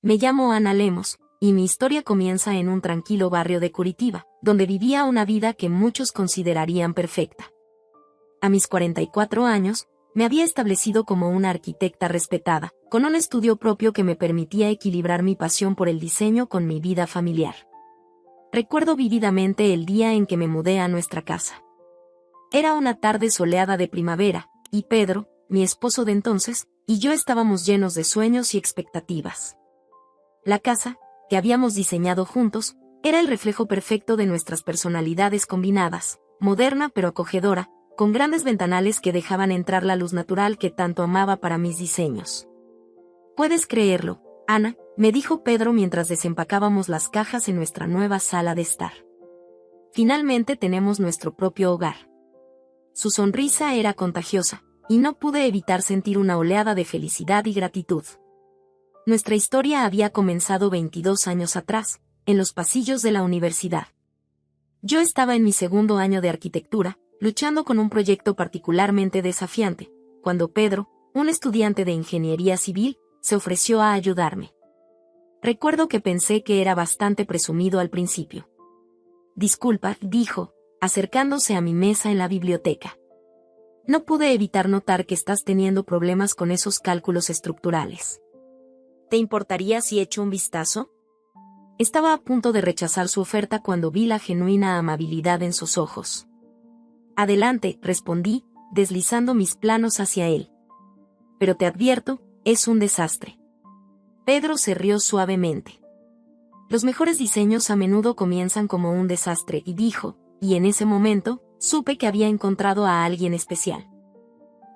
Me llamo Ana Lemos, y mi historia comienza en un tranquilo barrio de Curitiba, donde vivía una vida que muchos considerarían perfecta. A mis 44 años, me había establecido como una arquitecta respetada, con un estudio propio que me permitía equilibrar mi pasión por el diseño con mi vida familiar. Recuerdo vívidamente el día en que me mudé a nuestra casa. Era una tarde soleada de primavera, y Pedro, mi esposo de entonces, y yo estábamos llenos de sueños y expectativas. La casa, que habíamos diseñado juntos, era el reflejo perfecto de nuestras personalidades combinadas, moderna pero acogedora, con grandes ventanales que dejaban entrar la luz natural que tanto amaba para mis diseños. «Puedes creerlo, Ana», me dijo Pedro mientras desempacábamos las cajas en nuestra nueva sala de estar. «Finalmente tenemos nuestro propio hogar». Su sonrisa era contagiosa, y no pude evitar sentir una oleada de felicidad y gratitud. Nuestra historia había comenzado 22 años atrás, en los pasillos de la universidad. Yo estaba en mi segundo año de arquitectura, luchando con un proyecto particularmente desafiante, cuando Pedro, un estudiante de ingeniería civil, se ofreció a ayudarme. Recuerdo que pensé que era bastante presumido al principio. «Disculpa», dijo, acercándose a mi mesa en la biblioteca. «No pude evitar notar que estás teniendo problemas con esos cálculos estructurales. ¿Te importaría si echo un vistazo?» Estaba a punto de rechazar su oferta cuando vi la genuina amabilidad en sus ojos. «Adelante», respondí, deslizando mis planos hacia él. «Pero te advierto, es un desastre». Pedro se rió suavemente. «Los mejores diseños a menudo comienzan como un desastre», y dijo, y en ese momento, supe que había encontrado a alguien especial.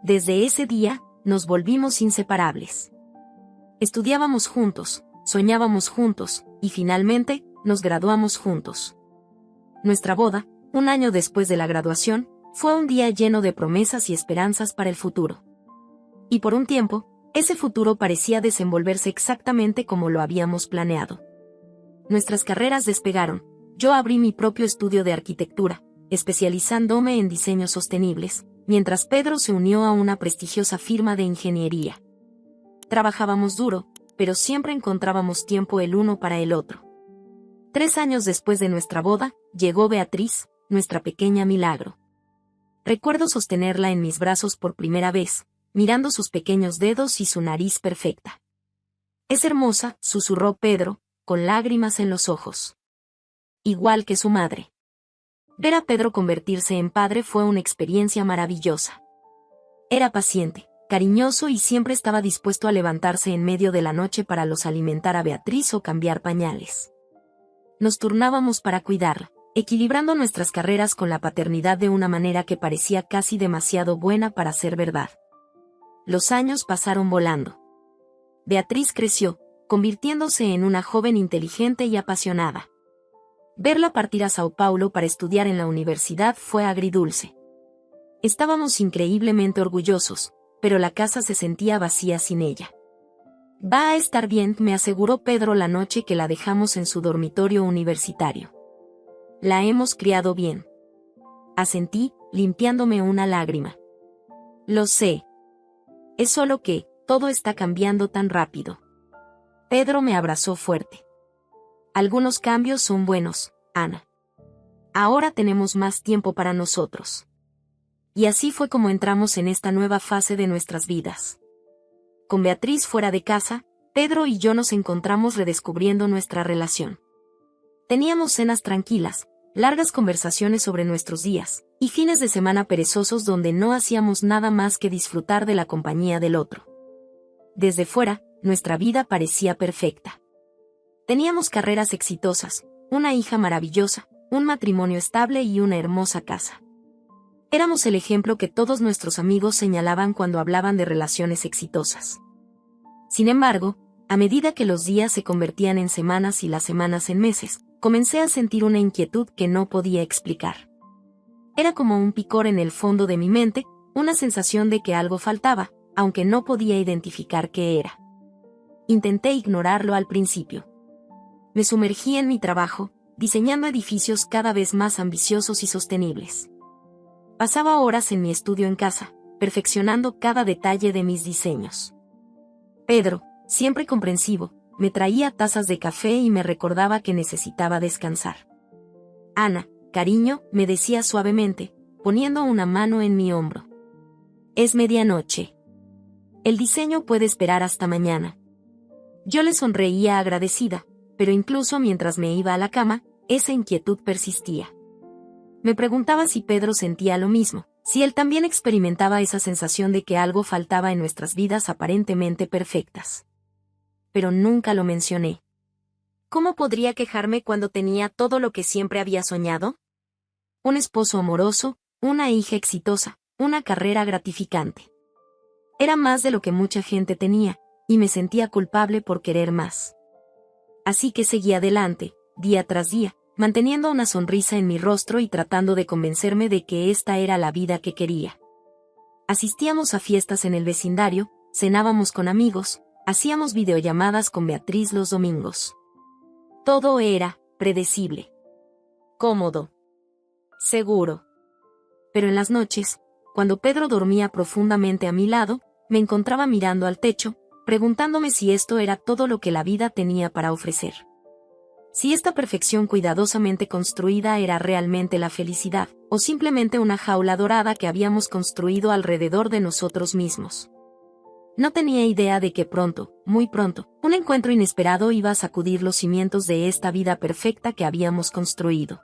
Desde ese día, nos volvimos inseparables. Estudiábamos juntos, soñábamos juntos, y finalmente, nos graduamos juntos. Nuestra boda, un año después de la graduación, fue un día lleno de promesas y esperanzas para el futuro. Y por un tiempo, ese futuro parecía desenvolverse exactamente como lo habíamos planeado. Nuestras carreras despegaron. Yo abrí mi propio estudio de arquitectura, especializándome en diseños sostenibles, mientras Pedro se unió a una prestigiosa firma de ingeniería. Trabajábamos duro, pero siempre encontrábamos tiempo el uno para el otro. 3 años después de nuestra boda, llegó Beatriz, nuestra pequeña milagro. Recuerdo sostenerla en mis brazos por primera vez, mirando sus pequeños dedos y su nariz perfecta. «Es hermosa», susurró Pedro, con lágrimas en los ojos. Igual que su madre. Ver a Pedro convertirse en padre fue una experiencia maravillosa. Era paciente, cariñoso y siempre estaba dispuesto a levantarse en medio de la noche para los alimentar a Beatriz o cambiar pañales. Nos turnábamos para cuidarla, equilibrando nuestras carreras con la paternidad de una manera que parecía casi demasiado buena para ser verdad. Los años pasaron volando. Beatriz creció, convirtiéndose en una joven inteligente y apasionada. Verla partir a Sao Paulo para estudiar en la universidad fue agridulce. Estábamos increíblemente orgullosos, pero la casa se sentía vacía sin ella. «Va a estar bien», me aseguró Pedro la noche que la dejamos en su dormitorio universitario. «La hemos criado bien». Asentí, limpiándome una lágrima. «Lo sé. Es solo que, todo está cambiando tan rápido». Pedro me abrazó fuerte. «Algunos cambios son buenos, Ana. Ahora tenemos más tiempo para nosotros». Y así fue como entramos en esta nueva fase de nuestras vidas. Con Beatriz fuera de casa, Pedro y yo nos encontramos redescubriendo nuestra relación. Teníamos cenas tranquilas, largas conversaciones sobre nuestros días, y fines de semana perezosos donde no hacíamos nada más que disfrutar de la compañía del otro. Desde fuera, nuestra vida parecía perfecta. Teníamos carreras exitosas, una hija maravillosa, un matrimonio estable y una hermosa casa. Éramos el ejemplo que todos nuestros amigos señalaban cuando hablaban de relaciones exitosas. Sin embargo, a medida que los días se convertían en semanas y las semanas en meses, comencé a sentir una inquietud que no podía explicar. Era como un picor en el fondo de mi mente, una sensación de que algo faltaba, aunque no podía identificar qué era. Intenté ignorarlo al principio. Me sumergí en mi trabajo, diseñando edificios cada vez más ambiciosos y sostenibles. Pasaba horas en mi estudio en casa, perfeccionando cada detalle de mis diseños. Pedro, siempre comprensivo, me traía tazas de café y me recordaba que necesitaba descansar. Ana, cariño, me decía suavemente, poniendo una mano en mi hombro. Es medianoche. El diseño puede esperar hasta mañana. Yo le sonreía agradecida, pero incluso mientras me iba a la cama, esa inquietud persistía. Me preguntaba si Pedro sentía lo mismo, si él también experimentaba esa sensación de que algo faltaba en nuestras vidas aparentemente perfectas. Pero nunca lo mencioné. ¿Cómo podría quejarme cuando tenía todo lo que siempre había soñado? Un esposo amoroso, una hija exitosa, una carrera gratificante. Era más de lo que mucha gente tenía, y me sentía culpable por querer más. Así que seguí adelante, día tras día, manteniendo una sonrisa en mi rostro y tratando de convencerme de que esta era la vida que quería. Asistíamos a fiestas en el vecindario, cenábamos con amigos, hacíamos videollamadas con Beatriz los domingos. Todo era predecible, cómodo, seguro. Pero en las noches, cuando Pedro dormía profundamente a mi lado, me encontraba mirando al techo, preguntándome si esto era todo lo que la vida tenía para ofrecer. Si esta perfección cuidadosamente construida era realmente la felicidad, o simplemente una jaula dorada que habíamos construido alrededor de nosotros mismos. No tenía idea de que pronto, muy pronto, un encuentro inesperado iba a sacudir los cimientos de esta vida perfecta que habíamos construido.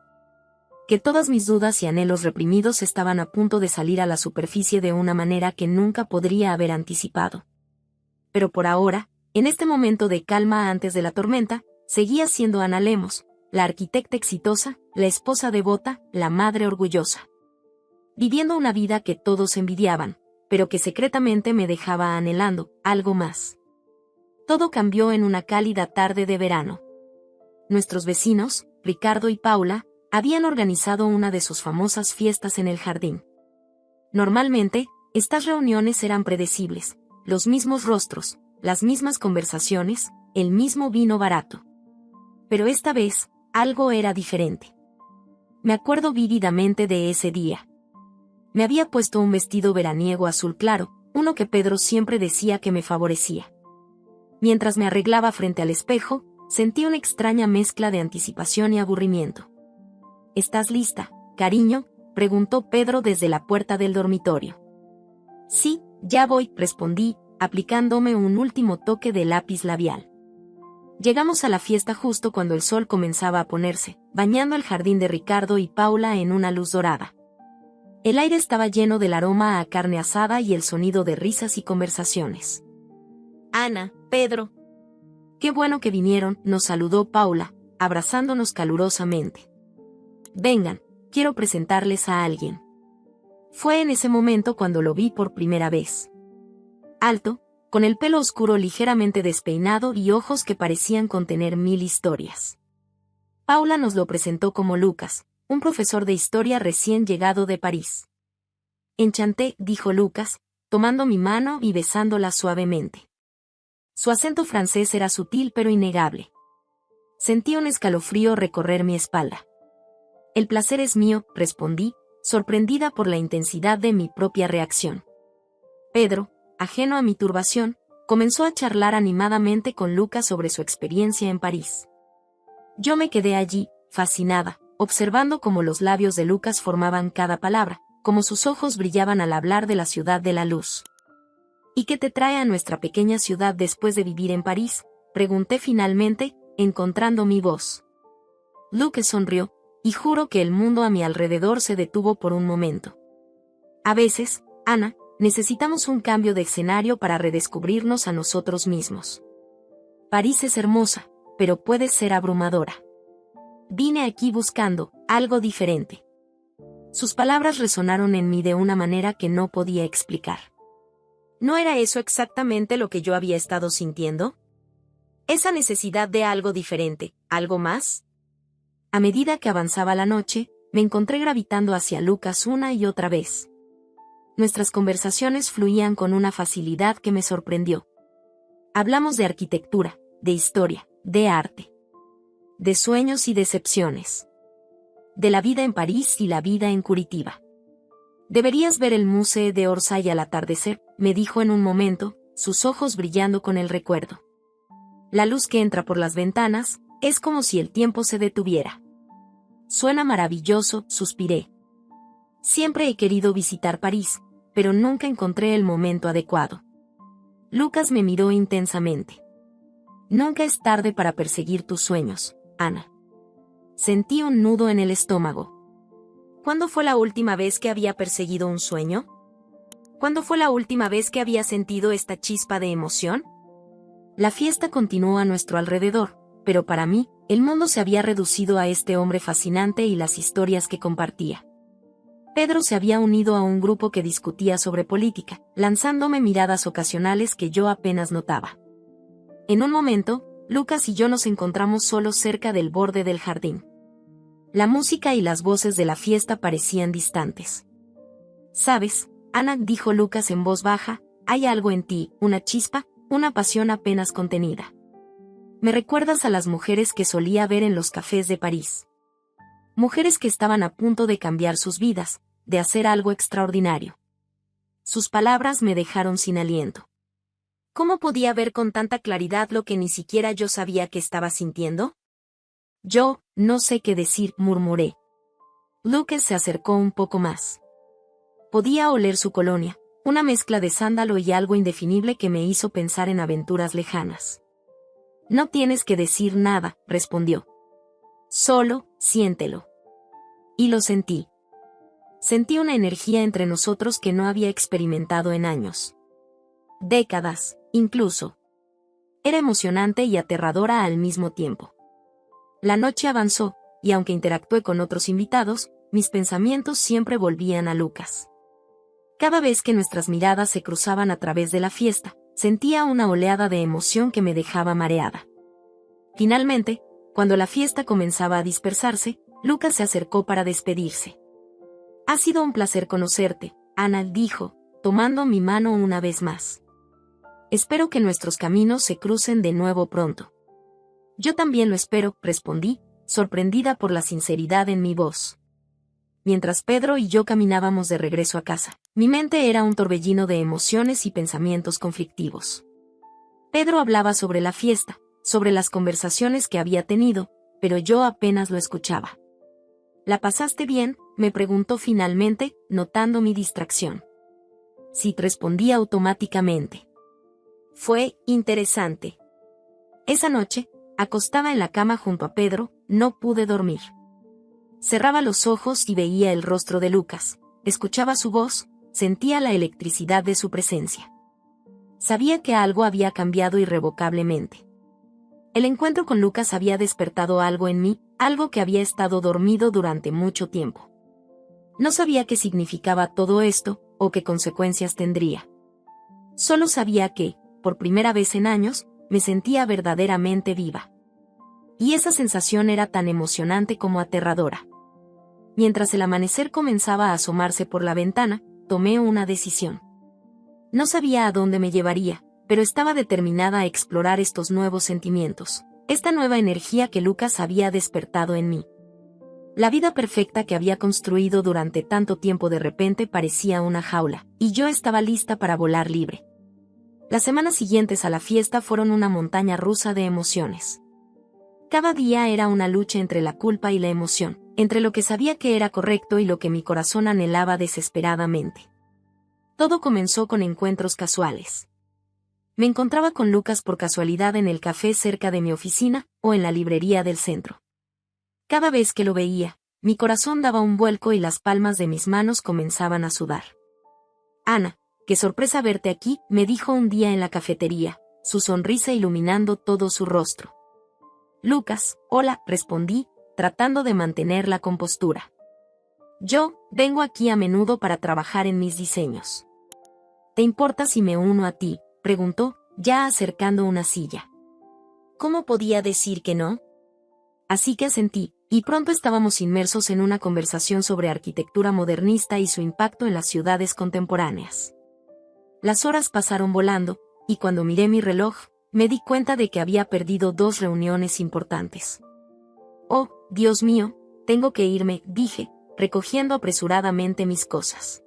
Que todas mis dudas y anhelos reprimidos estaban a punto de salir a la superficie de una manera que nunca podría haber anticipado. Pero por ahora, en este momento de calma antes de la tormenta, seguía siendo Ana Lemos, la arquitecta exitosa, la esposa devota, la madre orgullosa. Viviendo una vida que todos envidiaban, pero que secretamente me dejaba anhelando algo más. Todo cambió en una cálida tarde de verano. Nuestros vecinos, Ricardo y Paula, habían organizado una de sus famosas fiestas en el jardín. Normalmente, estas reuniones eran predecibles, los mismos rostros, las mismas conversaciones, el mismo vino barato. Pero esta vez, algo era diferente. Me acuerdo vívidamente de ese día. Me había puesto un vestido veraniego azul claro, uno que Pedro siempre decía que me favorecía. Mientras me arreglaba frente al espejo, sentí una extraña mezcla de anticipación y aburrimiento. ¿Estás lista, cariño?, preguntó Pedro desde la puerta del dormitorio. Sí, ya voy, respondí, aplicándome un último toque de lápiz labial. Llegamos a la fiesta justo cuando el sol comenzaba a ponerse, bañando el jardín de Ricardo y Paula en una luz dorada. El aire estaba lleno del aroma a carne asada y el sonido de risas y conversaciones. Ana, Pedro. Qué bueno que vinieron, nos saludó Paula, abrazándonos calurosamente. Vengan, quiero presentarles a alguien. Fue en ese momento cuando lo vi por primera vez. Alto, con el pelo oscuro ligeramente despeinado y ojos que parecían contener 1000 historias. Paula nos lo presentó como Lucas, un profesor de historia recién llegado de París. Enchanté, dijo Lucas, tomando mi mano y besándola suavemente. Su acento francés era sutil pero innegable. Sentí un escalofrío recorrer mi espalda. El placer es mío, respondí, sorprendida por la intensidad de mi propia reacción. Pedro, ajeno a mi turbación, comenzó a charlar animadamente con Lucas sobre su experiencia en París. Yo me quedé allí, fascinada, observando cómo los labios de Lucas formaban cada palabra, cómo sus ojos brillaban al hablar de la ciudad de la luz. ¿Y qué te trae a nuestra pequeña ciudad después de vivir en París?, pregunté finalmente, encontrando mi voz. Lucas sonrió, y juro que el mundo a mi alrededor se detuvo por un momento. A veces, Ana, necesitamos un cambio de escenario para redescubrirnos a nosotros mismos. París es hermosa, pero puede ser abrumadora. Vine aquí buscando algo diferente. Sus palabras resonaron en mí de una manera que no podía explicar. ¿No era eso exactamente lo que yo había estado sintiendo? Esa necesidad de algo diferente, algo más. A medida que avanzaba la noche, me encontré gravitando hacia Lucas una y otra vez. Nuestras conversaciones fluían con una facilidad que me sorprendió. Hablamos de arquitectura, de historia, de arte, de sueños y decepciones, de la vida en París y la vida en Curitiba. Deberías ver el Musée d'Orsay al atardecer, me dijo en un momento, sus ojos brillando con el recuerdo. La luz que entra por las ventanas, es como si el tiempo se detuviera. Suena maravilloso, suspiré. Siempre he querido visitar París, pero nunca encontré el momento adecuado. Lucas me miró intensamente. Nunca es tarde para perseguir tus sueños, Ana. Sentí un nudo en el estómago. ¿Cuándo fue la última vez que había perseguido un sueño? ¿Cuándo fue la última vez que había sentido esta chispa de emoción? La fiesta continuó a nuestro alrededor, pero para mí, el mundo se había reducido a este hombre fascinante y las historias que compartía. Pedro se había unido a un grupo que discutía sobre política, lanzándome miradas ocasionales que yo apenas notaba. En un momento, Lucas y yo nos encontramos solos cerca del borde del jardín. La música y las voces de la fiesta parecían distantes. ¿Sabes, Ana?, dijo Lucas en voz baja, hay algo en ti, una chispa, una pasión apenas contenida. Me recuerdas a las mujeres que solía ver en los cafés de París. Mujeres que estaban a punto de cambiar sus vidas, de hacer algo extraordinario. Sus palabras me dejaron sin aliento. ¿Cómo podía ver con tanta claridad lo que ni siquiera yo sabía que estaba sintiendo? Yo, no sé qué decir, murmuré. Lucas se acercó un poco más. Podía oler su colonia, una mezcla de sándalo y algo indefinible que me hizo pensar en aventuras lejanas. No tienes que decir nada, respondió. Solo, siéntelo. Y lo sentí. Sentí una energía entre nosotros que no había experimentado en años. Décadas, incluso. Era emocionante y aterradora al mismo tiempo. La noche avanzó, y aunque interactué con otros invitados, mis pensamientos siempre volvían a Lucas. Cada vez que nuestras miradas se cruzaban a través de la fiesta, sentía una oleada de emoción que me dejaba mareada. Finalmente, cuando la fiesta comenzaba a dispersarse, Lucas se acercó para despedirse. Ha sido un placer conocerte, Ana, dijo, tomando mi mano una vez más. Espero que nuestros caminos se crucen de nuevo pronto. Yo también lo espero, respondí, sorprendida por la sinceridad en mi voz. Mientras Pedro y yo caminábamos de regreso a casa, mi mente era un torbellino de emociones y pensamientos conflictivos. Pedro hablaba sobre la fiesta, sobre las conversaciones que había tenido, pero yo apenas lo escuchaba. ¿La pasaste bien?, me preguntó finalmente, notando mi distracción. Sí, respondí automáticamente. Fue interesante. Esa noche, acostada en la cama junto a Pedro, no pude dormir. Cerraba los ojos y veía el rostro de Lucas, escuchaba su voz, sentía la electricidad de su presencia. Sabía que algo había cambiado irrevocablemente. El encuentro con Lucas había despertado algo en mí, algo que había estado dormido durante mucho tiempo. No sabía qué significaba todo esto, o qué consecuencias tendría. Solo sabía que, por primera vez en años, me sentía verdaderamente viva. Y esa sensación era tan emocionante como aterradora. Mientras el amanecer comenzaba a asomarse por la ventana, tomé una decisión. No sabía a dónde me llevaría, pero estaba determinada a explorar estos nuevos sentimientos, esta nueva energía que Lucas había despertado en mí. La vida perfecta que había construido durante tanto tiempo de repente parecía una jaula, y yo estaba lista para volar libre. Las semanas siguientes a la fiesta fueron una montaña rusa de emociones. Cada día era una lucha entre la culpa y la emoción, entre lo que sabía que era correcto y lo que mi corazón anhelaba desesperadamente. Todo comenzó con encuentros casuales. Me encontraba con Lucas por casualidad en el café cerca de mi oficina, o en la librería del centro. Cada vez que lo veía, mi corazón daba un vuelco y las palmas de mis manos comenzaban a sudar. Ana, qué sorpresa verte aquí, me dijo un día en la cafetería, su sonrisa iluminando todo su rostro. Lucas, hola, respondí, tratando de mantener la compostura. Yo, vengo aquí a menudo para trabajar en mis diseños. ¿Te importa si me uno a ti?, preguntó, ya acercando una silla. ¿Cómo podía decir que no? Así que asentí, y pronto estábamos inmersos en una conversación sobre arquitectura modernista y su impacto en las ciudades contemporáneas. Las horas pasaron volando, y cuando miré mi reloj, me di cuenta de que había perdido 2 reuniones importantes. Oh, Dios mío, tengo que irme, dije, recogiendo apresuradamente mis cosas.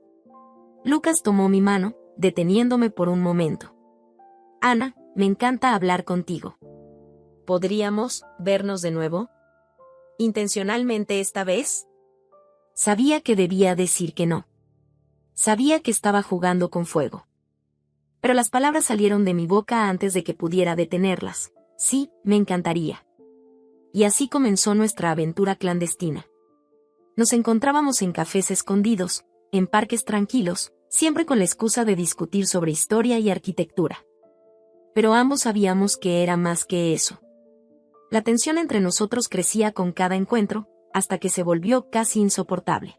Lucas tomó mi mano, deteniéndome por un momento. Ana, me encanta hablar contigo. ¿Podríamos vernos de nuevo? ¿Intencionalmente esta vez? Sabía que debía decir que no. Sabía que estaba jugando con fuego. Pero las palabras salieron de mi boca antes de que pudiera detenerlas. Sí, me encantaría. Y así comenzó nuestra aventura clandestina. Nos encontrábamos en cafés escondidos, en parques tranquilos, siempre con la excusa de discutir sobre historia y arquitectura. Pero ambos sabíamos que era más que eso. La tensión entre nosotros crecía con cada encuentro, hasta que se volvió casi insoportable.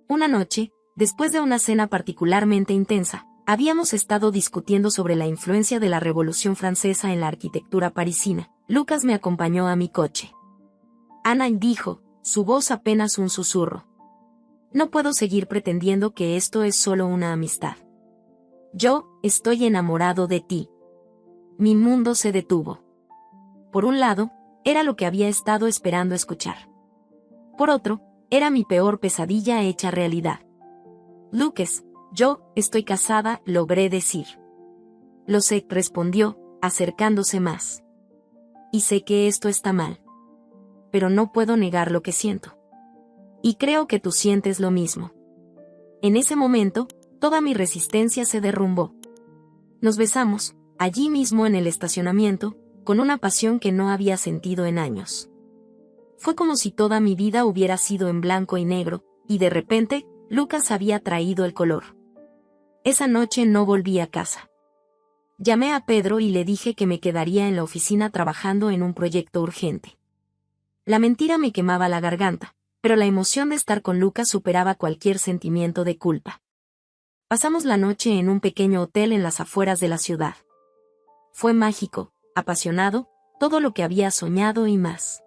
Una noche, después de una cena particularmente intensa, habíamos estado discutiendo sobre la influencia de la Revolución Francesa en la arquitectura parisina. Lucas me acompañó a mi coche. Ana dijo, su voz apenas un susurro. No puedo seguir pretendiendo que esto es solo una amistad. Yo estoy enamorado de ti. Mi mundo se detuvo. Por un lado, era lo que había estado esperando escuchar. Por otro, era mi peor pesadilla hecha realidad. Lucas, yo estoy casada, logré decir. Lo sé, respondió, acercándose más. Y sé que esto está mal. Pero no puedo negar lo que siento. Y creo que tú sientes lo mismo. En ese momento, toda mi resistencia se derrumbó. Nos besamos, allí mismo en el estacionamiento, con una pasión que no había sentido en años. Fue como si toda mi vida hubiera sido en blanco y negro, y de repente, Lucas había traído el color. Esa noche no volví a casa. Llamé a Pedro y le dije que me quedaría en la oficina trabajando en un proyecto urgente. La mentira me quemaba la garganta, pero la emoción de estar con Lucas superaba cualquier sentimiento de culpa. Pasamos la noche en un pequeño hotel en las afueras de la ciudad. Fue mágico, apasionado, todo lo que había soñado y más.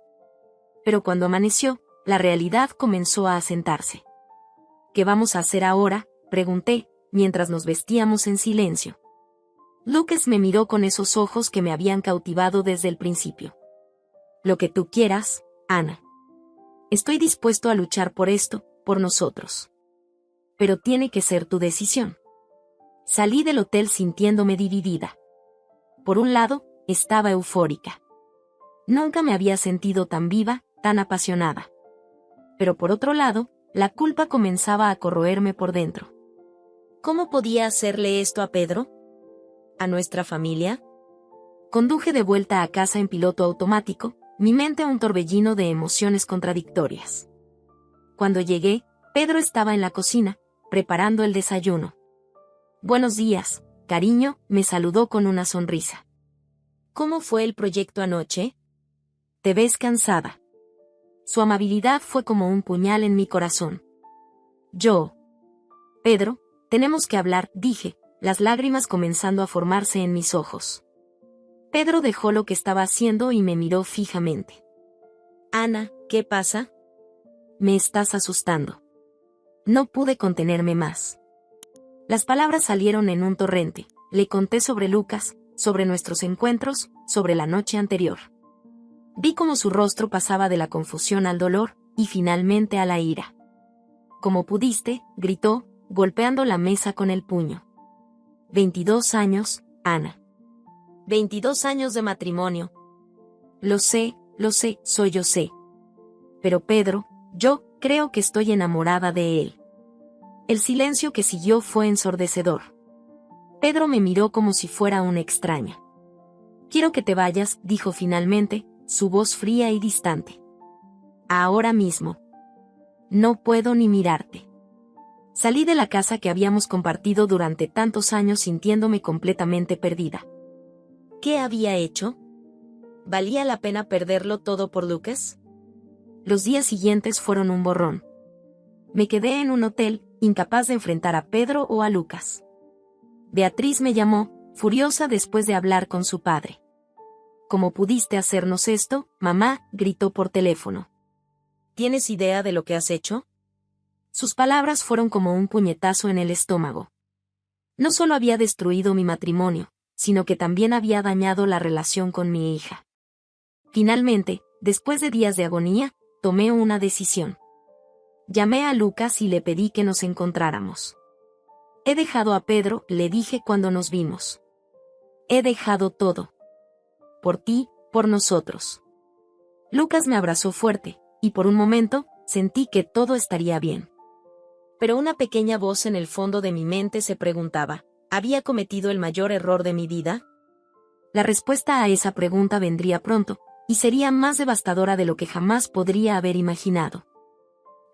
Pero cuando amaneció, la realidad comenzó a asentarse. ¿Qué vamos a hacer ahora?, pregunté, mientras nos vestíamos en silencio. Lucas me miró con esos ojos que me habían cautivado desde el principio. Lo que tú quieras, Ana. Estoy dispuesto a luchar por esto, por nosotros. Pero tiene que ser tu decisión. Salí del hotel sintiéndome dividida. Por un lado, estaba eufórica. Nunca me había sentido tan viva, tan apasionada. Pero por otro lado, la culpa comenzaba a corroerme por dentro. ¿Cómo podía hacerle esto a Pedro? ¿A nuestra familia? Conduje de vuelta a casa en piloto automático, mi mente un torbellino de emociones contradictorias. Cuando llegué, Pedro estaba en la cocina, preparando el desayuno. Buenos días, cariño, me saludó con una sonrisa. ¿Cómo fue el proyecto anoche? Te ves cansada. Su amabilidad fue como un puñal en mi corazón. Pedro, tenemos que hablar, dije, las lágrimas comenzando a formarse en mis ojos. Pedro dejó lo que estaba haciendo y me miró fijamente. Ana, ¿qué pasa? Me estás asustando. No pude contenerme más. Las palabras salieron en un torrente. Le conté sobre Lucas, sobre nuestros encuentros, sobre la noche anterior. Vi cómo su rostro pasaba de la confusión al dolor, y finalmente a la ira. Como pudiste, gritó, golpeando la mesa con el puño. 22 años, Ana. 22 años de matrimonio. Lo sé, soy yo sé. Pero Pedro, yo creo que estoy enamorada de él. El silencio que siguió fue ensordecedor. Pedro me miró como si fuera una extraña. Quiero que te vayas, dijo finalmente, su voz fría y distante. Ahora mismo. No puedo ni mirarte. Salí de la casa que habíamos compartido durante tantos años sintiéndome completamente perdida. ¿Qué había hecho? ¿Valía la pena perderlo todo por Lucas? Los días siguientes fueron un borrón. Me quedé en un hotel, incapaz de enfrentar a Pedro o a Lucas. Beatriz me llamó, furiosa después de hablar con su padre. ¿Cómo pudiste hacernos esto, mamá?, gritó por teléfono. ¿Tienes idea de lo que has hecho? Sus palabras fueron como un puñetazo en el estómago. No solo había destruido mi matrimonio, sino que también había dañado la relación con mi hija. Finalmente, después de días de agonía, tomé una decisión. Llamé a Lucas y le pedí que nos encontráramos. He dejado a Pedro, le dije cuando nos vimos. He dejado todo. Por ti, por nosotros. Lucas me abrazó fuerte, y por un momento, sentí que todo estaría bien. Pero una pequeña voz en el fondo de mi mente se preguntaba, ¿había cometido el mayor error de mi vida? La respuesta a esa pregunta vendría pronto, y sería más devastadora de lo que jamás podría haber imaginado.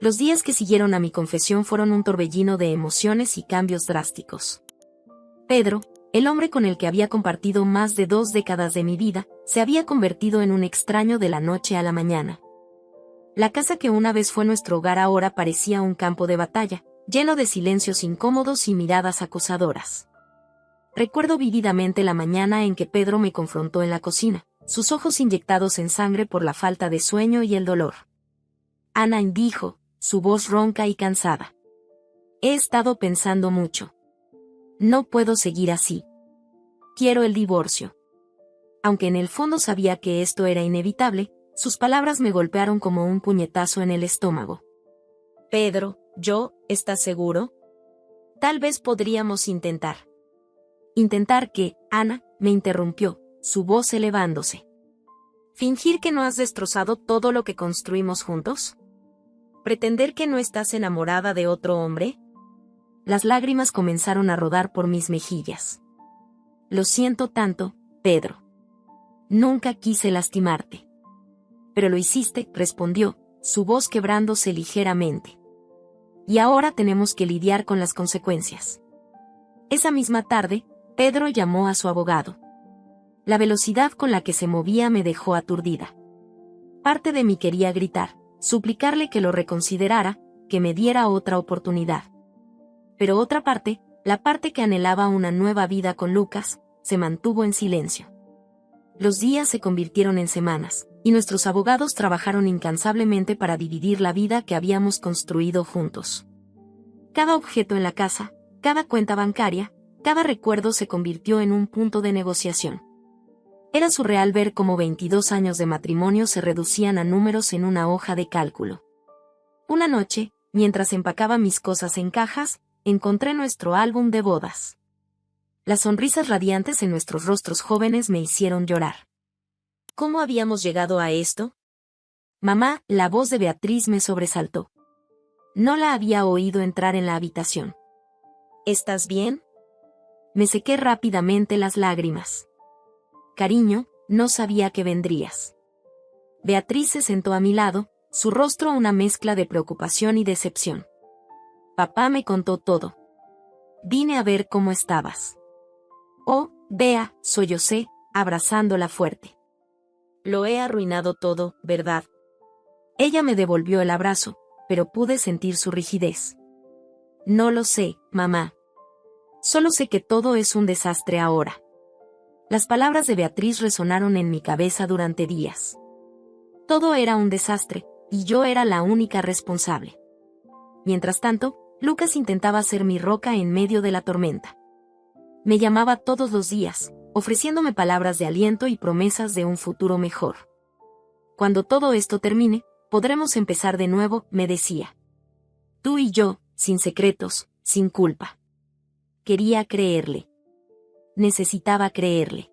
Los días que siguieron a mi confesión fueron un torbellino de emociones y cambios drásticos. Pedro, el hombre con el que había compartido más de 2 décadas de mi vida, se había convertido en un extraño de la noche a la mañana. La casa que una vez fue nuestro hogar ahora parecía un campo de batalla, lleno de silencios incómodos y miradas acusadoras. Recuerdo vívidamente la mañana en que Pedro me confrontó en la cocina, sus ojos inyectados en sangre por la falta de sueño y el dolor. Ana, dijo, su voz ronca y cansada. He estado pensando mucho. No puedo seguir así. Quiero el divorcio. Aunque en el fondo sabía que esto era inevitable, sus palabras me golpearon como un puñetazo en el estómago. Pedro, ¿estás seguro? Tal vez podríamos intentar. ¿Intentar qué? Ana, me interrumpió, su voz elevándose. ¿Fingir que no has destrozado todo lo que construimos juntos? ¿Pretender que no estás enamorada de otro hombre? Las lágrimas comenzaron a rodar por mis mejillas. Lo siento tanto, Pedro. Nunca quise lastimarte. Pero lo hiciste, respondió, su voz quebrándose ligeramente. Y ahora tenemos que lidiar con las consecuencias. Esa misma tarde, Pedro llamó a su abogado. La velocidad con la que se movía me dejó aturdida. Parte de mí quería gritar, suplicarle que lo reconsiderara, que me diera otra oportunidad. Pero otra parte, la parte que anhelaba una nueva vida con Lucas, se mantuvo en silencio. Los días se convirtieron en semanas, y nuestros abogados trabajaron incansablemente para dividir la vida que habíamos construido juntos. Cada objeto en la casa, cada cuenta bancaria, cada recuerdo se convirtió en un punto de negociación. Era surreal ver cómo 22 años de matrimonio se reducían a números en una hoja de cálculo. Una noche, mientras empacaba mis cosas en cajas, encontré nuestro álbum de bodas. Las sonrisas radiantes en nuestros rostros jóvenes me hicieron llorar. ¿Cómo habíamos llegado a esto? Mamá, la voz de Beatriz me sobresaltó. No la había oído entrar en la habitación. ¿Estás bien? Me sequé rápidamente las lágrimas. Cariño, no sabía que vendrías. Beatriz se sentó a mi lado, su rostro una mezcla de preocupación y decepción. Papá me contó todo. Vine a ver cómo estabas. Oh, Bea, sollocé, abrazándola fuerte. Lo he arruinado todo, ¿verdad? Ella me devolvió el abrazo, pero pude sentir su rigidez. No lo sé, mamá. Solo sé que todo es un desastre ahora. Las palabras de Beatriz resonaron en mi cabeza durante días. Todo era un desastre, y yo era la única responsable. Mientras tanto, Lucas intentaba ser mi roca en medio de la tormenta. Me llamaba todos los días, ofreciéndome palabras de aliento y promesas de un futuro mejor. Cuando todo esto termine, podremos empezar de nuevo, me decía. Tú y yo, sin secretos, sin culpa. Quería creerle. Necesitaba creerle.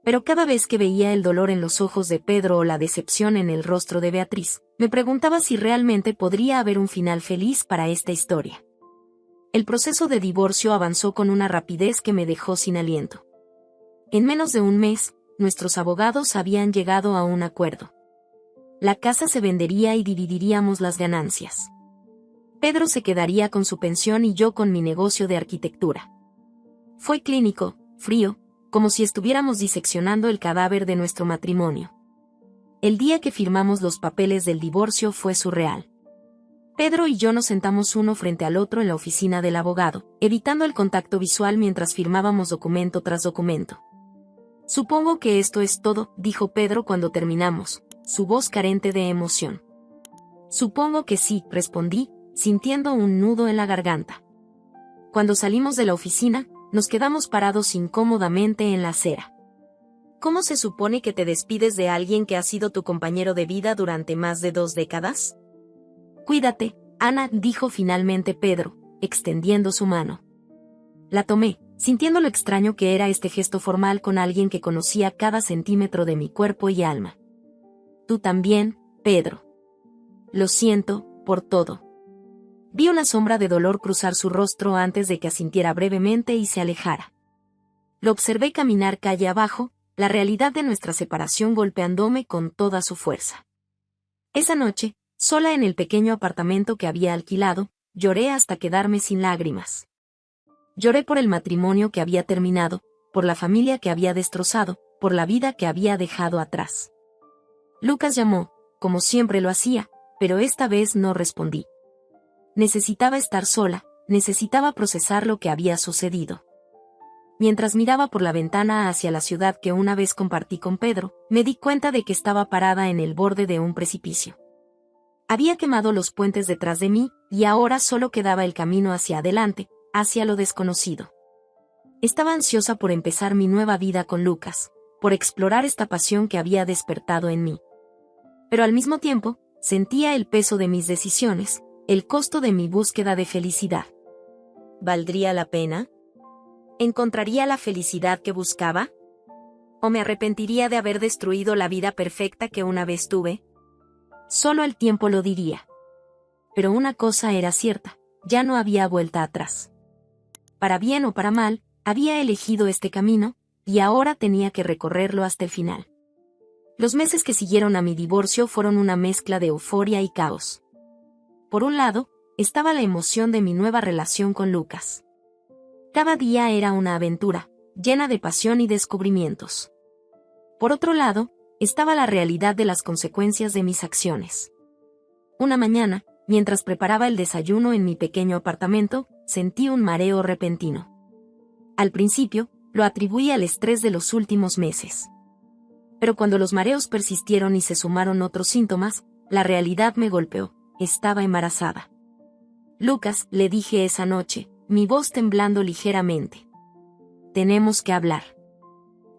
Pero cada vez que veía el dolor en los ojos de Pedro o la decepción en el rostro de Beatriz, me preguntaba si realmente podría haber un final feliz para esta historia. El proceso de divorcio avanzó con una rapidez que me dejó sin aliento. En menos de un mes, nuestros abogados habían llegado a un acuerdo. La casa se vendería y dividiríamos las ganancias. Pedro se quedaría con su pensión y yo con mi negocio de arquitectura. Fue clínico, frío, como si estuviéramos diseccionando el cadáver de nuestro matrimonio. El día que firmamos los papeles del divorcio fue surreal. Pedro y yo nos sentamos uno frente al otro en la oficina del abogado, evitando el contacto visual mientras firmábamos documento tras documento. Supongo que esto es todo, dijo Pedro cuando terminamos, su voz carente de emoción. Supongo que sí, respondí, sintiendo un nudo en la garganta. Cuando salimos de la oficina, nos quedamos parados incómodamente en la acera. ¿Cómo se supone que te despides de alguien que ha sido tu compañero de vida durante más de 2 décadas? Cuídate, Ana, dijo finalmente Pedro, extendiendo su mano. La tomé, sintiendo lo extraño que era este gesto formal con alguien que conocía cada centímetro de mi cuerpo y alma. Tú también, Pedro. Lo siento, por todo. Vi una sombra de dolor cruzar su rostro antes de que asintiera brevemente y se alejara. Lo observé caminar calle abajo, la realidad de nuestra separación golpeándome con toda su fuerza. Esa noche, sola en el pequeño apartamento que había alquilado, lloré hasta quedarme sin lágrimas. Lloré por el matrimonio que había terminado, por la familia que había destrozado, por la vida que había dejado atrás. Lucas llamó, como siempre lo hacía, pero esta vez no respondí. Necesitaba estar sola, necesitaba procesar lo que había sucedido. Mientras miraba por la ventana hacia la ciudad que una vez compartí con Pedro, me di cuenta de que estaba parada en el borde de un precipicio. Había quemado los puentes detrás de mí, y ahora solo quedaba el camino hacia adelante, hacia lo desconocido. Estaba ansiosa por empezar mi nueva vida con Lucas, por explorar esta pasión que había despertado en mí. Pero al mismo tiempo, sentía el peso de mis decisiones, el costo de mi búsqueda de felicidad. ¿Valdría la pena? ¿Encontraría la felicidad que buscaba? ¿O me arrepentiría de haber destruido la vida perfecta que una vez tuve? Solo el tiempo lo diría. Pero una cosa era cierta, ya no había vuelta atrás. Para bien o para mal, había elegido este camino, y ahora tenía que recorrerlo hasta el final. Los meses que siguieron a mi divorcio fueron una mezcla de euforia y caos. Por un lado, estaba la emoción de mi nueva relación con Lucas. Cada día era una aventura, llena de pasión y descubrimientos. Por otro lado, estaba la realidad de las consecuencias de mis acciones. Una mañana, mientras preparaba el desayuno en mi pequeño apartamento, sentí un mareo repentino. Al principio, lo atribuí al estrés de los últimos meses. Pero cuando los mareos persistieron y se sumaron otros síntomas, la realidad me golpeó. Estaba embarazada. Lucas, le dije esa noche, mi voz temblando ligeramente. Tenemos que hablar.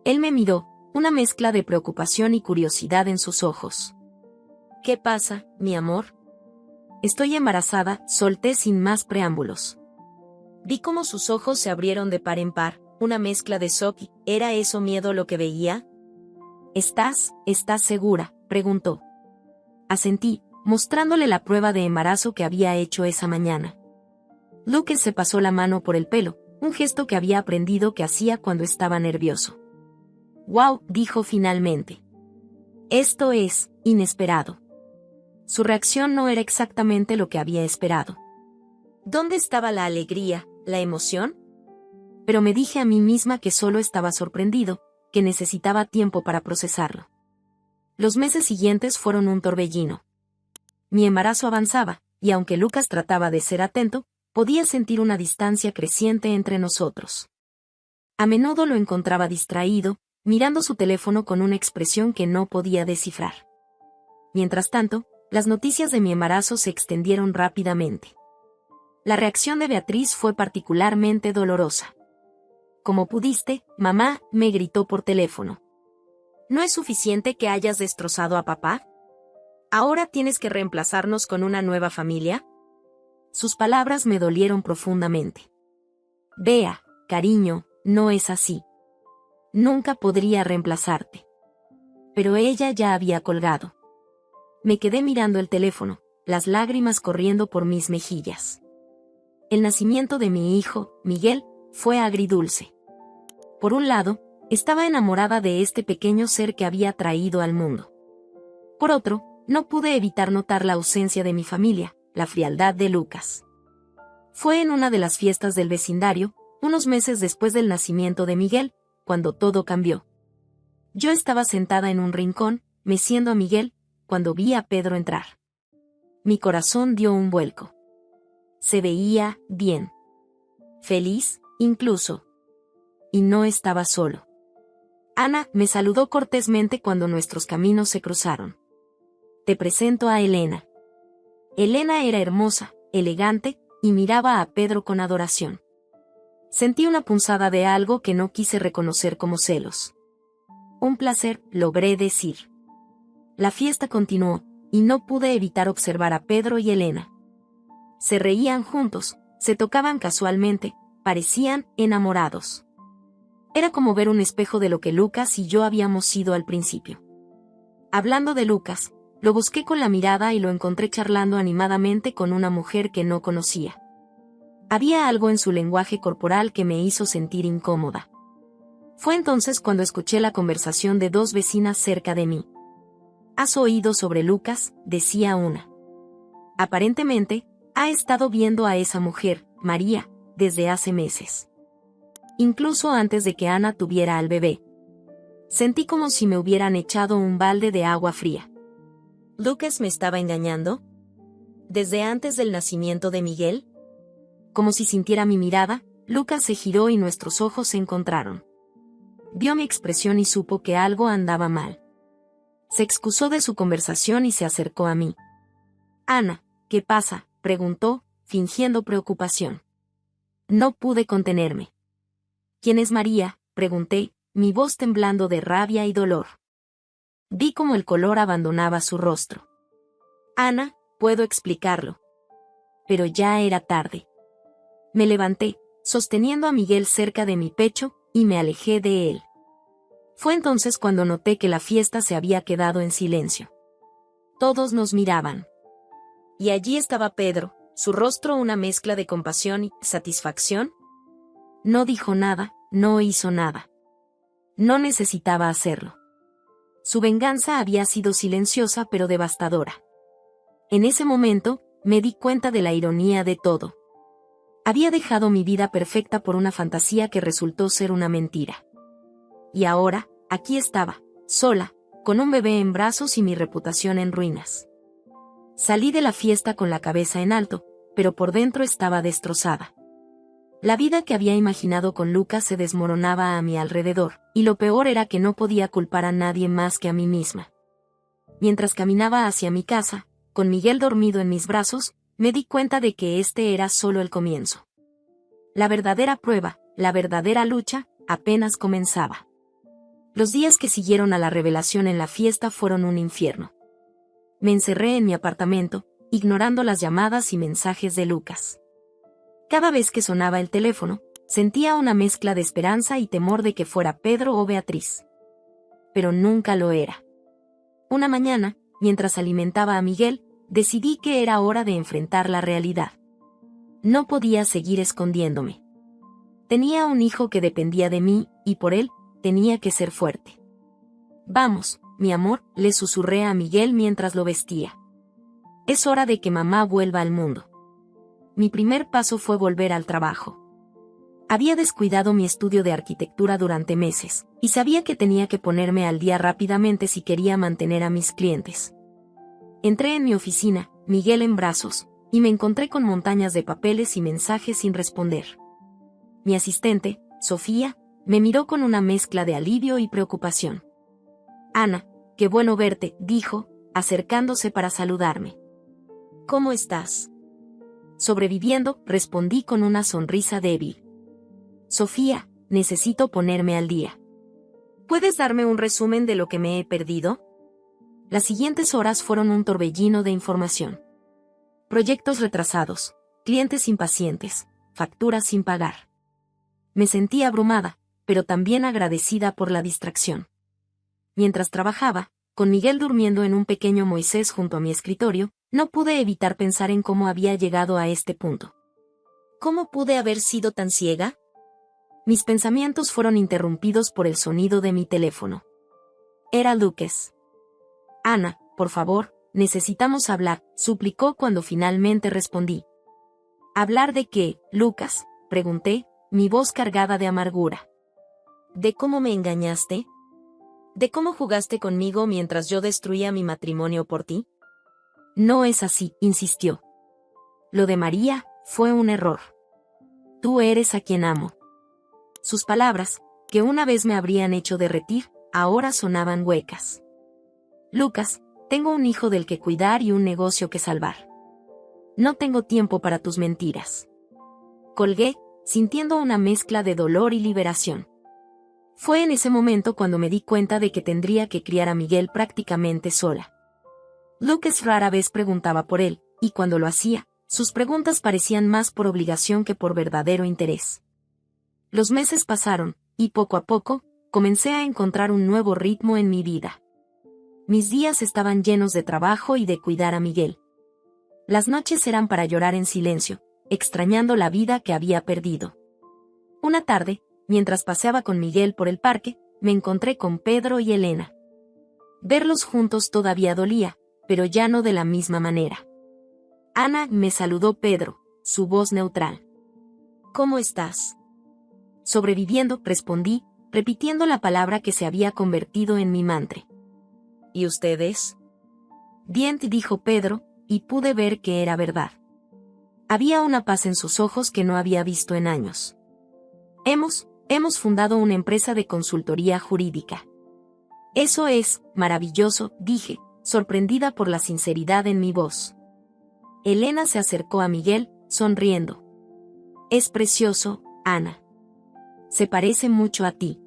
Él me miró, una mezcla de preocupación y curiosidad en sus ojos. ¿Qué pasa, mi amor? Estoy embarazada, solté sin más preámbulos. Vi cómo sus ojos se abrieron de par en par, una mezcla de shock. ¿Era eso miedo lo que veía? ¿Estás segura?, preguntó. Asentí, mostrándole la prueba de embarazo que había hecho esa mañana. Lucas se pasó la mano por el pelo, un gesto que había aprendido que hacía cuando estaba nervioso. «Wow», dijo finalmente. Esto es inesperado. Su reacción no era exactamente lo que había esperado. ¿Dónde estaba la alegría, la emoción? Pero me dije a mí misma que solo estaba sorprendido, que necesitaba tiempo para procesarlo. Los meses siguientes fueron un torbellino. Mi embarazo avanzaba, y aunque Lucas trataba de ser atento, podía sentir una distancia creciente entre nosotros. A menudo lo encontraba distraído, mirando su teléfono con una expresión que no podía descifrar. Mientras tanto, las noticias de mi embarazo se extendieron rápidamente. La reacción de Beatriz fue particularmente dolorosa. «¿Cómo pudiste, mamá?», me gritó por teléfono. «¿No es suficiente que hayas destrozado a papá? ¿Ahora tienes que reemplazarnos con una nueva familia?». Sus palabras me dolieron profundamente. «Bea, cariño, no es así. Nunca podría reemplazarte». Pero ella ya había colgado. Me quedé mirando el teléfono, las lágrimas corriendo por mis mejillas. El nacimiento de mi hijo, Miguel, fue agridulce. Por un lado, estaba enamorada de este pequeño ser que había traído al mundo. Por otro, no pude evitar notar la ausencia de mi familia, la frialdad de Lucas. Fue en una de las fiestas del vecindario, unos meses después del nacimiento de Miguel, cuando todo cambió. Yo estaba sentada en un rincón, meciendo a Miguel, cuando vi a Pedro entrar. Mi corazón dio un vuelco. Se veía bien. Feliz, incluso. Y no estaba solo. Ana me saludó cortésmente cuando nuestros caminos se cruzaron. «Te presento a Elena». Elena era hermosa, elegante, y miraba a Pedro con adoración. Sentí una punzada de algo que no quise reconocer como celos. «Un placer», logré decir. La fiesta continuó, y no pude evitar observar a Pedro y Elena. Se reían juntos, se tocaban casualmente, parecían enamorados. Era como ver un espejo de lo que Lucas y yo habíamos sido al principio. Hablando de Lucas, lo busqué con la mirada y lo encontré charlando animadamente con una mujer que no conocía. Había algo en su lenguaje corporal que me hizo sentir incómoda. Fue entonces cuando escuché la conversación de dos vecinas cerca de mí. ¿Has oído sobre Lucas?, decía una. Aparentemente, ha estado viendo a esa mujer, María, desde hace meses. Incluso antes de que Ana tuviera al bebé. Sentí como si me hubieran echado un balde de agua fría. ¿Lucas me estaba engañando? ¿Desde antes del nacimiento de Miguel? Como si sintiera mi mirada, Lucas se giró y nuestros ojos se encontraron. Vio mi expresión y supo que algo andaba mal. Se excusó de su conversación y se acercó a mí. Ana, ¿qué pasa?, preguntó, fingiendo preocupación. No pude contenerme. ¿Quién es María?, pregunté, mi voz temblando de rabia y dolor. Vi cómo el color abandonaba su rostro. Ana, puedo explicarlo. Pero ya era tarde. Me levanté, sosteniendo a Miguel cerca de mi pecho, y me alejé de él. Fue entonces cuando noté que la fiesta se había quedado en silencio. Todos nos miraban. Y allí estaba Pedro, su rostro una mezcla de compasión y satisfacción. No dijo nada, no hizo nada. No necesitaba hacerlo. Su venganza había sido silenciosa pero devastadora. En ese momento, me di cuenta de la ironía de todo. Había dejado mi vida perfecta por una fantasía que resultó ser una mentira. Y ahora, aquí estaba, sola, con un bebé en brazos y mi reputación en ruinas. Salí de la fiesta con la cabeza en alto, pero por dentro estaba destrozada. La vida que había imaginado con Lucas se desmoronaba a mi alrededor, y lo peor era que no podía culpar a nadie más que a mí misma. Mientras caminaba hacia mi casa, con Miguel dormido en mis brazos, me di cuenta de que este era solo el comienzo. La verdadera prueba, la verdadera lucha, apenas comenzaba. Los días que siguieron a la revelación en la fiesta fueron un infierno. Me encerré en mi apartamento, ignorando las llamadas y mensajes de Lucas. Cada vez que sonaba el teléfono, sentía una mezcla de esperanza y temor de que fuera Pedro o Beatriz. Pero nunca lo era. Una mañana, mientras alimentaba a Miguel, decidí que era hora de enfrentar la realidad. No podía seguir escondiéndome. Tenía un hijo que dependía de mí, y por él, tenía que ser fuerte. Vamos, mi amor, le susurré a Miguel mientras lo vestía. Es hora de que mamá vuelva al mundo. Mi primer paso fue volver al trabajo. Había descuidado mi estudio de arquitectura durante meses, y sabía que tenía que ponerme al día rápidamente si quería mantener a mis clientes. Entré en mi oficina, Miguel en brazos, y me encontré con montañas de papeles y mensajes sin responder. Mi asistente, Sofía, me miró con una mezcla de alivio y preocupación. Ana, qué bueno verte, dijo, acercándose para saludarme. ¿Cómo estás? Sobreviviendo, respondí con una sonrisa débil. Sofía, necesito ponerme al día. ¿Puedes darme un resumen de lo que me he perdido? Las siguientes horas fueron un torbellino de información. Proyectos retrasados, clientes impacientes, facturas sin pagar. Me sentí abrumada, pero también agradecida por la distracción. Mientras trabajaba, con Miguel durmiendo en un pequeño Moisés junto a mi escritorio, no pude evitar pensar en cómo había llegado a este punto. ¿Cómo pude haber sido tan ciega? Mis pensamientos fueron interrumpidos por el sonido de mi teléfono. Era Lucas. Ana, por favor, necesitamos hablar, suplicó cuando finalmente respondí. ¿Hablar de qué, Lucas?, pregunté, mi voz cargada de amargura. ¿De cómo me engañaste? ¿De cómo jugaste conmigo mientras yo destruía mi matrimonio por ti? No es así, insistió. Lo de María fue un error. Tú eres a quien amo. Sus palabras, que una vez me habrían hecho derretir, ahora sonaban huecas. Lucas, tengo un hijo del que cuidar y un negocio que salvar. No tengo tiempo para tus mentiras. Colgué, sintiendo una mezcla de dolor y liberación. Fue en ese momento cuando me di cuenta de que tendría que criar a Miguel prácticamente sola. Lucas rara vez preguntaba por él, y cuando lo hacía, sus preguntas parecían más por obligación que por verdadero interés. Los meses pasaron, y poco a poco, comencé a encontrar un nuevo ritmo en mi vida. Mis días estaban llenos de trabajo y de cuidar a Miguel. Las noches eran para llorar en silencio, extrañando la vida que había perdido. Una tarde, mientras paseaba con Miguel por el parque, me encontré con Pedro y Elena. Verlos juntos todavía dolía, pero ya no de la misma manera. Ana, me saludó Pedro, su voz neutral. ¿Cómo estás? Sobreviviendo, respondí, repitiendo la palabra que se había convertido en mi mantra. ¿Y ustedes? Bien, dijo Pedro, y pude ver que era verdad. Había una paz en sus ojos que no había visto en años. Hemos fundado una empresa de consultoría jurídica. Eso es maravilloso, dije, sorprendida por la sinceridad en mi voz. Elena se acercó a Miguel, sonriendo. Es precioso, Ana. Se parece mucho a ti.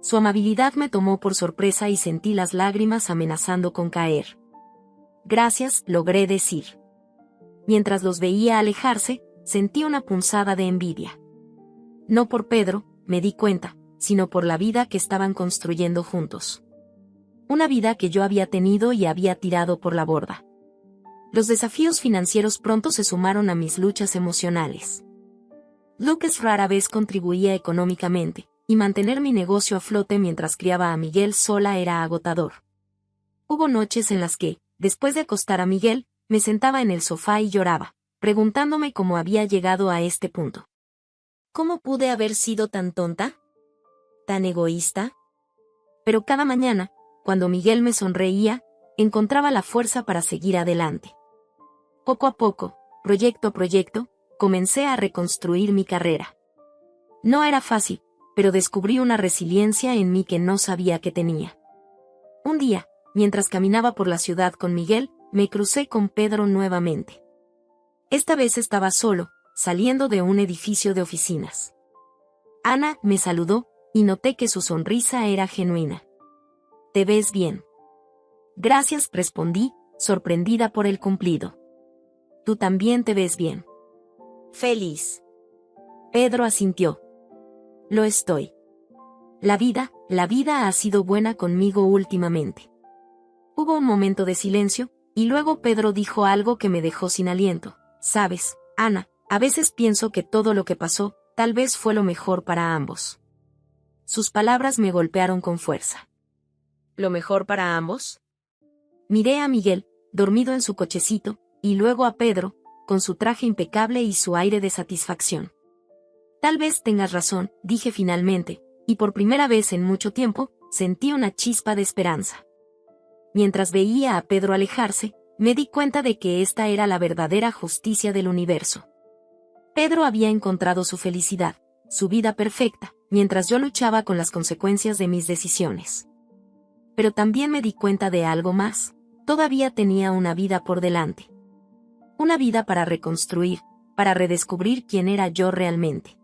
Su amabilidad me tomó por sorpresa y sentí las lágrimas amenazando con caer. Gracias, logré decir. Mientras los veía alejarse, sentí una punzada de envidia. No por Pedro, me di cuenta, sino por la vida que estaban construyendo juntos. Una vida que yo había tenido y había tirado por la borda. Los desafíos financieros pronto se sumaron a mis luchas emocionales. Lucas rara vez contribuía económicamente, y mantener mi negocio a flote mientras criaba a Miguel sola era agotador. Hubo noches en las que, después de acostar a Miguel, me sentaba en el sofá y lloraba, preguntándome cómo había llegado a este punto. ¿Cómo pude haber sido tan tonta? ¿Tan egoísta? Pero cada mañana, cuando Miguel me sonreía, encontraba la fuerza para seguir adelante. Poco a poco, proyecto a proyecto, comencé a reconstruir mi carrera. No era fácil, pero descubrí una resiliencia en mí que no sabía que tenía. Un día, mientras caminaba por la ciudad con Miguel, me crucé con Pedro nuevamente. Esta vez estaba solo, saliendo de un edificio de oficinas. Ana me saludó, y noté que su sonrisa era genuina. ¿Te ves bien? Gracias, respondí, sorprendida por el cumplido. Tú también te ves bien. Feliz. Pedro asintió. Lo estoy. La vida ha sido buena conmigo últimamente. Hubo un momento de silencio, y luego Pedro dijo algo que me dejó sin aliento. Sabes, Ana, a veces pienso que todo lo que pasó, tal vez fue lo mejor para ambos. Sus palabras me golpearon con fuerza. ¿Lo mejor para ambos? Miré a Miguel, dormido en su cochecito, y luego a Pedro, con su traje impecable y su aire de satisfacción. Tal vez tengas razón, dije finalmente, y por primera vez en mucho tiempo, sentí una chispa de esperanza. Mientras veía a Pedro alejarse, me di cuenta de que esta era la verdadera justicia del universo. Pedro había encontrado su felicidad, su vida perfecta, mientras yo luchaba con las consecuencias de mis decisiones. Pero también me di cuenta de algo más, todavía tenía una vida por delante. Una vida para reconstruir, para redescubrir quién era yo realmente.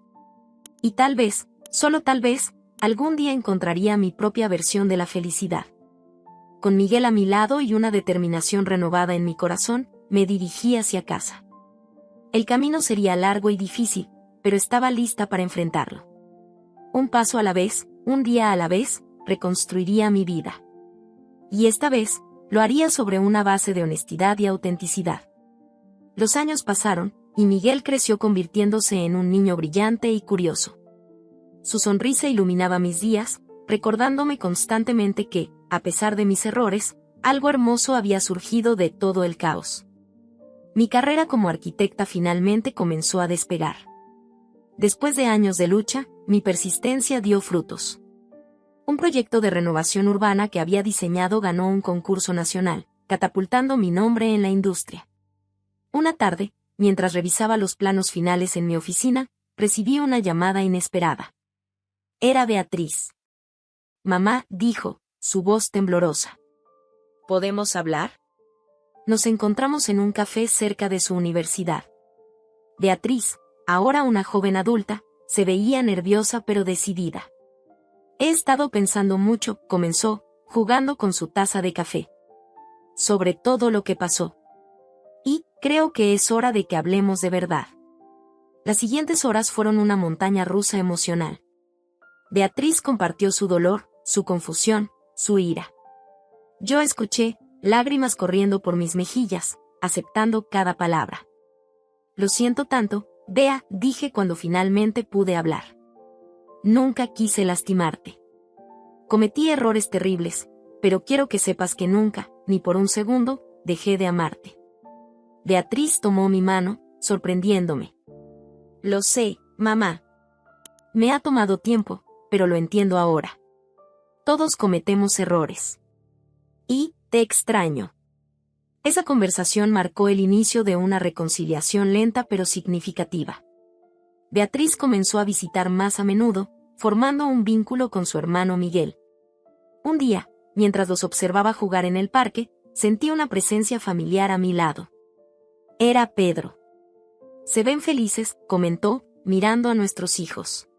Y tal vez, solo tal vez, algún día encontraría mi propia versión de la felicidad. Con Miguel a mi lado y una determinación renovada en mi corazón, me dirigí hacia casa. El camino sería largo y difícil, pero estaba lista para enfrentarlo. Un paso a la vez, un día a la vez, reconstruiría mi vida. Y esta vez, lo haría sobre una base de honestidad y autenticidad. Los años pasaron, y Miguel creció convirtiéndose en un niño brillante y curioso. Su sonrisa iluminaba mis días, recordándome constantemente que, a pesar de mis errores, algo hermoso había surgido de todo el caos. Mi carrera como arquitecta finalmente comenzó a despegar. Después de años de lucha, mi persistencia dio frutos. Un proyecto de renovación urbana que había diseñado ganó un concurso nacional, catapultando mi nombre en la industria. Una tarde, mientras revisaba los planos finales en mi oficina, recibí una llamada inesperada. Era Beatriz. Mamá, dijo, su voz temblorosa. ¿Podemos hablar? Nos encontramos en un café cerca de su universidad. Beatriz, ahora una joven adulta, se veía nerviosa pero decidida. He estado pensando mucho, comenzó, jugando con su taza de café. Sobre todo lo que pasó. Y, creo que es hora de que hablemos de verdad. Las siguientes horas fueron una montaña rusa emocional. Beatriz compartió su dolor, su confusión, su ira. Yo escuché, lágrimas corriendo por mis mejillas, aceptando cada palabra. Lo siento tanto, Bea, dije cuando finalmente pude hablar. Nunca quise lastimarte. Cometí errores terribles, pero quiero que sepas que nunca, ni por un segundo, dejé de amarte. Beatriz tomó mi mano, sorprendiéndome. Lo sé, mamá. Me ha tomado tiempo, pero lo entiendo ahora. Todos cometemos errores. Y, te extraño. Esa conversación marcó el inicio de una reconciliación lenta pero significativa. Beatriz comenzó a visitar más a menudo, formando un vínculo con su hermano Miguel. Un día, mientras los observaba jugar en el parque, sentí una presencia familiar a mi lado. Era Pedro. Se ven felices, comentó, mirando a nuestros hijos.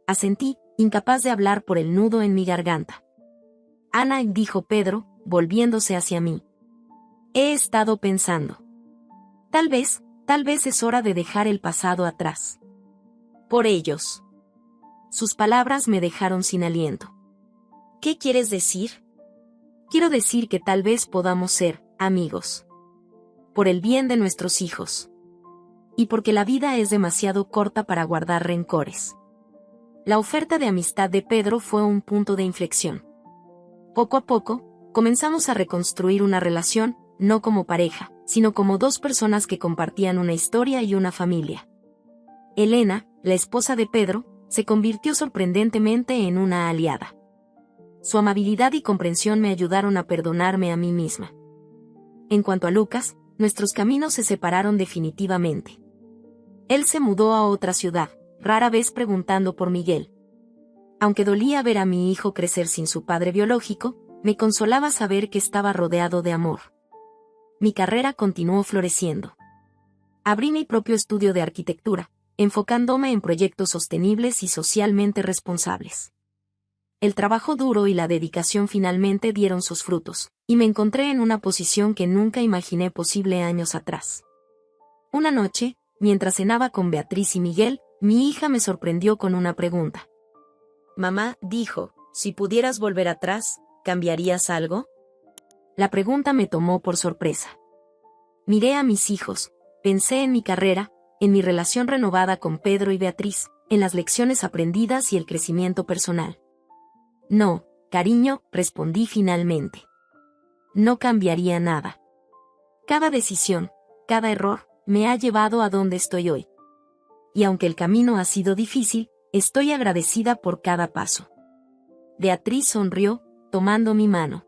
Asentí, incapaz de hablar por el nudo en mi garganta. Ana, dijo Pedro, volviéndose hacia mí. He estado pensando. Tal vez es hora de dejar el pasado atrás. Por ellos. Sus palabras me dejaron sin aliento. ¿Qué quieres decir? Quiero decir que tal vez podamos ser amigos. Por el bien de nuestros hijos. Y porque la vida es demasiado corta para guardar rencores. La oferta de amistad de Pedro fue un punto de inflexión. Poco a poco, comenzamos a reconstruir una relación, no como pareja, sino como dos personas que compartían una historia y una familia. Elena, la esposa de Pedro, se convirtió sorprendentemente en una aliada. Su amabilidad y comprensión me ayudaron a perdonarme a mí misma. En cuanto a Lucas, nuestros caminos se separaron definitivamente. Él se mudó a otra ciudad, rara vez preguntando por Miguel. Aunque dolía ver a mi hijo crecer sin su padre biológico, me consolaba saber que estaba rodeado de amor. Mi carrera continuó floreciendo. Abrí mi propio estudio de arquitectura, enfocándome en proyectos sostenibles y socialmente responsables. El trabajo duro y la dedicación finalmente dieron sus frutos, y me encontré en una posición que nunca imaginé posible años atrás. Una noche, mientras cenaba con Beatriz y Miguel, mi hija me sorprendió con una pregunta. Mamá, dijo, si pudieras volver atrás, ¿cambiarías algo? La pregunta me tomó por sorpresa. Miré a mis hijos, pensé en mi carrera, en mi relación renovada con Pedro y Beatriz, en las lecciones aprendidas y el crecimiento personal. No, cariño, respondí finalmente. No cambiaría nada. Cada decisión, cada error, me ha llevado a donde estoy hoy. Y aunque el camino ha sido difícil, estoy agradecida por cada paso. Beatriz sonrió, tomando mi mano.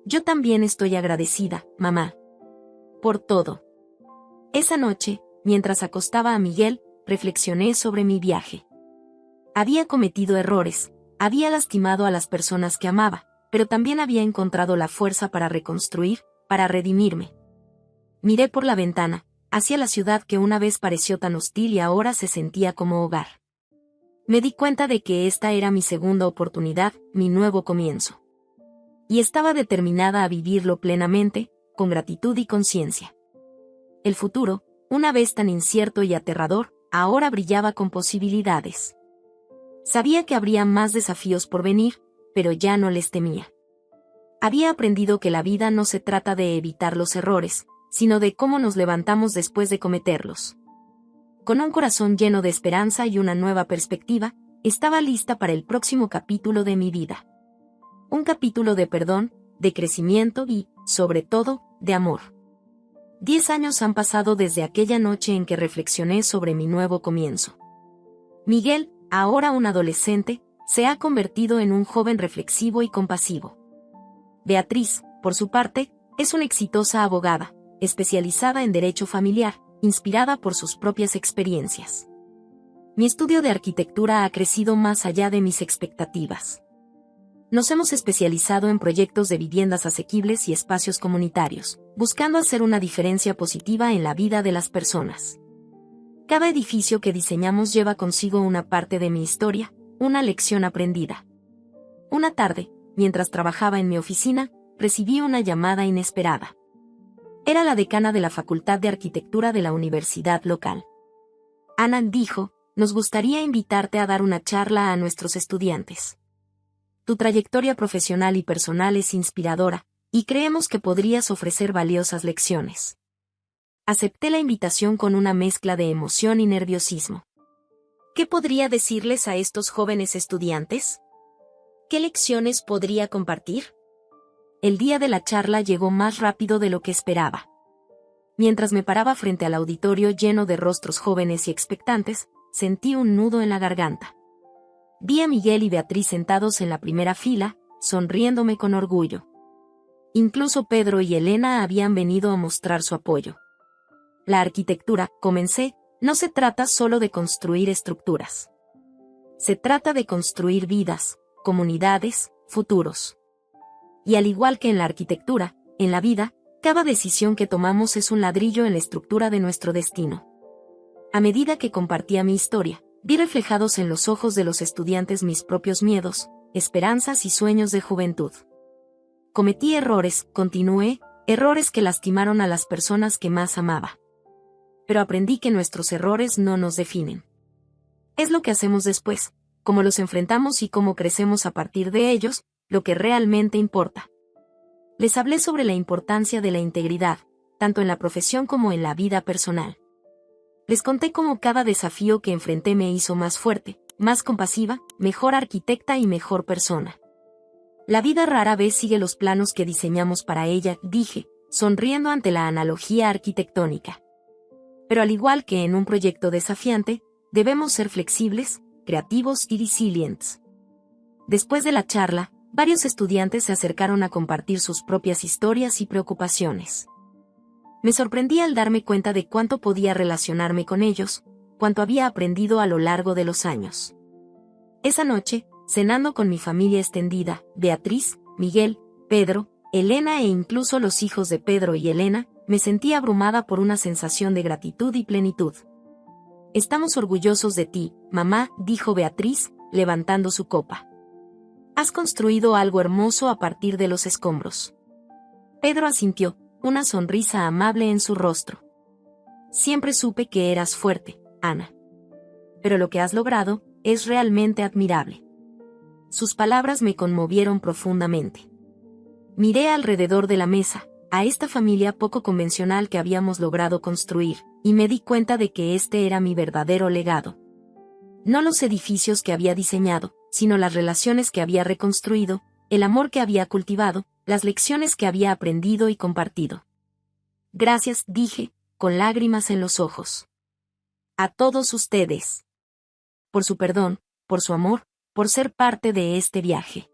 Yo también estoy agradecida, mamá. Por todo. Esa noche, mientras acostaba a Miguel, reflexioné sobre mi viaje. Había cometido errores, había lastimado a las personas que amaba, pero también había encontrado la fuerza para reconstruir, para redimirme. Miré por la ventana, hacia la ciudad que una vez pareció tan hostil y ahora se sentía como hogar. Me di cuenta de que esta era mi segunda oportunidad, mi nuevo comienzo. Y estaba determinada a vivirlo plenamente, con gratitud y conciencia. El futuro, una vez tan incierto y aterrador, ahora brillaba con posibilidades. Sabía que habría más desafíos por venir, pero ya no les temía. Había aprendido que la vida no se trata de evitar los errores, sino de cómo nos levantamos después de cometerlos. Con un corazón lleno de esperanza y una nueva perspectiva, estaba lista para el próximo capítulo de mi vida. Un capítulo de perdón, de crecimiento y, sobre todo, de amor. 10 años han pasado desde aquella noche en que reflexioné sobre mi nuevo comienzo. Miguel, ahora un adolescente, se ha convertido en un joven reflexivo y compasivo. Beatriz, por su parte, es una exitosa abogada, especializada en derecho familiar, inspirada por sus propias experiencias. Mi estudio de arquitectura ha crecido más allá de mis expectativas. Nos hemos especializado en proyectos de viviendas asequibles y espacios comunitarios, buscando hacer una diferencia positiva en la vida de las personas. Cada edificio que diseñamos lleva consigo una parte de mi historia, una lección aprendida. Una tarde, mientras trabajaba en mi oficina, recibí una llamada inesperada. Era la decana de la Facultad de Arquitectura de la universidad local. Ana dijo, nos gustaría invitarte a dar una charla a nuestros estudiantes. Tu trayectoria profesional y personal es inspiradora, y creemos que podrías ofrecer valiosas lecciones. Acepté la invitación con una mezcla de emoción y nerviosismo. ¿Qué podría decirles a estos jóvenes estudiantes? ¿Qué lecciones podría compartir? El día de la charla llegó más rápido de lo que esperaba. Mientras me paraba frente al auditorio lleno de rostros jóvenes y expectantes, sentí un nudo en la garganta. Vi a Miguel y Beatriz sentados en la primera fila, sonriéndome con orgullo. Incluso Pedro y Elena habían venido a mostrar su apoyo. La arquitectura, comencé, no se trata solo de construir estructuras. Se trata de construir vidas, comunidades, futuros. Y al igual que en la arquitectura, en la vida, cada decisión que tomamos es un ladrillo en la estructura de nuestro destino. A medida que compartía mi historia, vi reflejados en los ojos de los estudiantes mis propios miedos, esperanzas y sueños de juventud. Cometí errores, continué, errores que lastimaron a las personas que más amaba. Pero aprendí que nuestros errores no nos definen. Es lo que hacemos después, cómo los enfrentamos y cómo crecemos a partir de ellos, lo que realmente importa. Les hablé sobre la importancia de la integridad, tanto en la profesión como en la vida personal. Les conté cómo cada desafío que enfrenté me hizo más fuerte, más compasiva, mejor arquitecta y mejor persona. La vida rara vez sigue los planos que diseñamos para ella, dije, sonriendo ante la analogía arquitectónica. Pero al igual que en un proyecto desafiante, debemos ser flexibles, creativos y resilientes. Después de la charla, varios estudiantes se acercaron a compartir sus propias historias y preocupaciones. Me sorprendí al darme cuenta de cuánto podía relacionarme con ellos, cuánto había aprendido a lo largo de los años. Esa noche, cenando con mi familia extendida, Beatriz, Miguel, Pedro, Elena e incluso los hijos de Pedro y Elena, me sentí abrumada por una sensación de gratitud y plenitud. Estamos orgullosos de ti, mamá, dijo Beatriz, levantando su copa. Has construido algo hermoso a partir de los escombros. Pedro asintió, una sonrisa amable en su rostro. Siempre supe que eras fuerte, Ana. Pero lo que has logrado es realmente admirable. Sus palabras me conmovieron profundamente. Miré alrededor de la mesa, a esta familia poco convencional que habíamos logrado construir, y me di cuenta de que este era mi verdadero legado. No los edificios que había diseñado, sino las relaciones que había reconstruido, el amor que había cultivado, las lecciones que había aprendido y compartido. Gracias, dije, con lágrimas en los ojos. A todos ustedes. Por su perdón, por su amor, por ser parte de este viaje.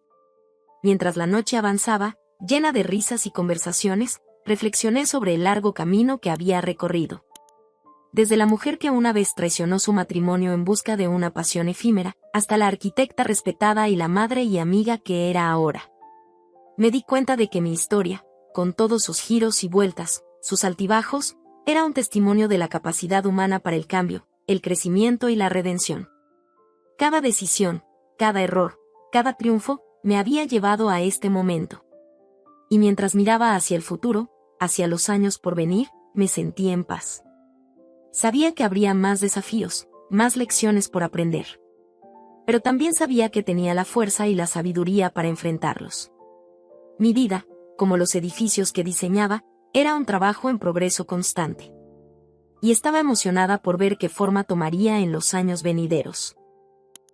Mientras la noche avanzaba, llena de risas y conversaciones, reflexioné sobre el largo camino que había recorrido. Desde la mujer que una vez traicionó su matrimonio en busca de una pasión efímera, hasta la arquitecta respetada y la madre y amiga que era ahora. Me di cuenta de que mi historia, con todos sus giros y vueltas, sus altibajos, era un testimonio de la capacidad humana para el cambio, el crecimiento y la redención. Cada decisión, cada error, cada triunfo, me había llevado a este momento. Y mientras miraba hacia el futuro, hacia los años por venir, me sentí en paz. Sabía que habría más desafíos, más lecciones por aprender. Pero también sabía que tenía la fuerza y la sabiduría para enfrentarlos. Mi vida, como los edificios que diseñaba, era un trabajo en progreso constante. Y estaba emocionada por ver qué forma tomaría en los años venideros.